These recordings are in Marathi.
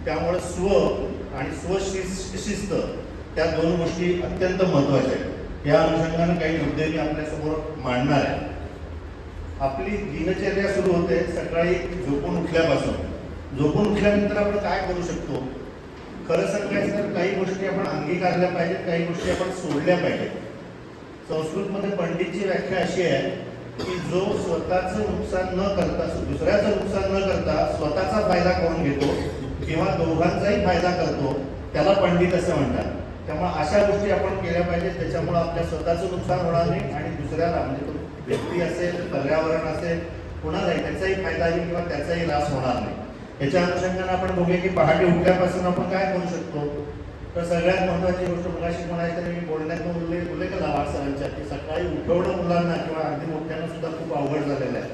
त्यामुळे स्व आणि स्वशिस्त त्या दोन गोष्टी अत्यंत महत्त्वाच्या आहेत. या अनुषंगाने काही मुद्दे मी आपल्यासमोर मांडणार आहे. आपली दिनचर्या सुरू होते सकाळी झोपून उठल्यापासून. झोपून उठल्यानंतर आपण काय करू शकतो? खरं सांगायचं तर काही गोष्टी आपण अंगीकारल्या पाहिजेत, काही गोष्टी आपण सोडल्या पाहिजेत. संस्कृतमध्ये पंडितची व्याख्या अशी आहे की जो स्वतःचं नुकसान न करता, दुसऱ्याचं नुकसान न करता स्वतःचा फायदा करून घेतो किंवा दोघांचाही फायदा करतो त्याला पंडित असं म्हणतात. त्यामुळे अशा गोष्टी आपण केल्या पाहिजेत, त्याच्यामुळे आपल्या स्वतःचं नुकसान होणार नाही आणि दुसऱ्याला, म्हणजे तो व्यक्ती असेल, पर्यावरण असेल, कोणालाही त्याचाही फायदा होईल किंवा त्याचाही त्रास होणार नाही. याच्या अनुषंगाने आपण बघूया की पहाटे उठल्यापासून आपण काय करू शकतो. तर सगळ्यात महत्त्वाची गोष्ट मगाशी म्हणायचं तर मी बोलण्यात उल्लेख केला सरांच्या की सकाळी उठवणं मुलांना किंवा अगदी मोठ्यांना सुद्धा खूप अवघड झालेलं आहे.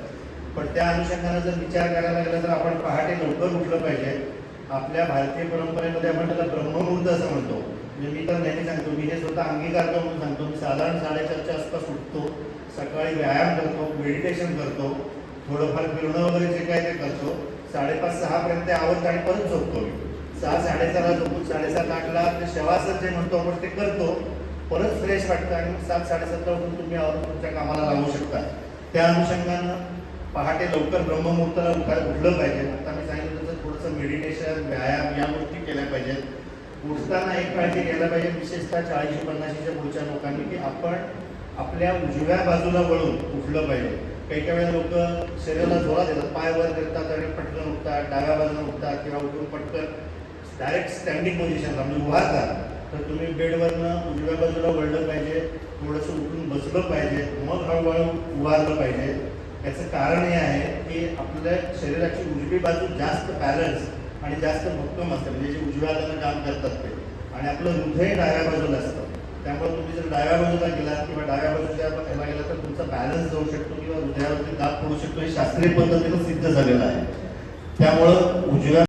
पण त्या अनुषंगाने जर विचार करायला गेला तर आपण पहाटे लवकर उठलं पाहिजे. आपल्या भारतीय परंपरेमध्ये आपण त्याला ब्रह्ममुहूर्त असं म्हणतो. म्हणजे मी तर नेहमी सांगतो, मी हे स्वतः अंगीकारतो म्हणून सांगतो. मी साधारण 4:30च्या आसपास उठतो, सकाळी व्यायाम करतो, मेडिटेशन करतो, थोडंफार फिरणं वगैरे जे काय ते करतो. 5:30-6 पर्यंत आवडतं आणि परत झोपतो. मी 6-6:30ला झोपून 7:30-8ला ते शवासन जे म्हणतो आपण ते करतो, परत फ्रेश वाटतं आणि मग 7-7:30ला उठून तुम्ही आवरून तुमच्या कामाला लागू शकता. त्या अनुषंगानं पहाटे लवकर ब्रह्ममुहूर्ताला उठलं पाहिजे. आता मी सांगितलं तसं थोडंसं मेडिटेशन, व्यायाम या गोष्टी केल्या पाहिजेत. उठताना एक काळजी घ्यायला पाहिजे, विशेषतः 40-50च्या पुढच्या लोकांनी, की आपण आपल्या उजव्या बाजूला वळून उठलं पाहिजे. काही काही वेळा लोक शरीराला जोरात देतात, पाय वर करतात आणि पटकन उठतात, डाव्या बाजूला उठतात किंवा उठून पटकन डायरेक्ट स्टँडिंग पोझिशनला म्हणजे उभारतात. तर तुम्ही बेडवरनं उजव्या बाजूला वळलं पाहिजे, थोडंसं उठून बसलं पाहिजे, मग हळूहळू उभारलं पाहिजे. याचं कारण हे आहे की आपल्या शरीराची उजवी बाजू जास्त बॅलन्स आणि जास्त भक्कम असते, म्हणजे जे उजव्या हाताने काम करतात ते, आणि आपलं हृदय डाव्या बाजूला असतं. त्यामुळे तुम्ही जर डाव्या बाजूला गेलात किंवा डाव्या बाजूच्या ह्याला गेला तर तुमचा बॅलन्स जाऊ शकतो किंवा हृदयावरती दाब पडू शकतो. हे शास्त्रीय पद्धतीनं सिद्ध झालेलं आहे. त्यामुळं उजव्या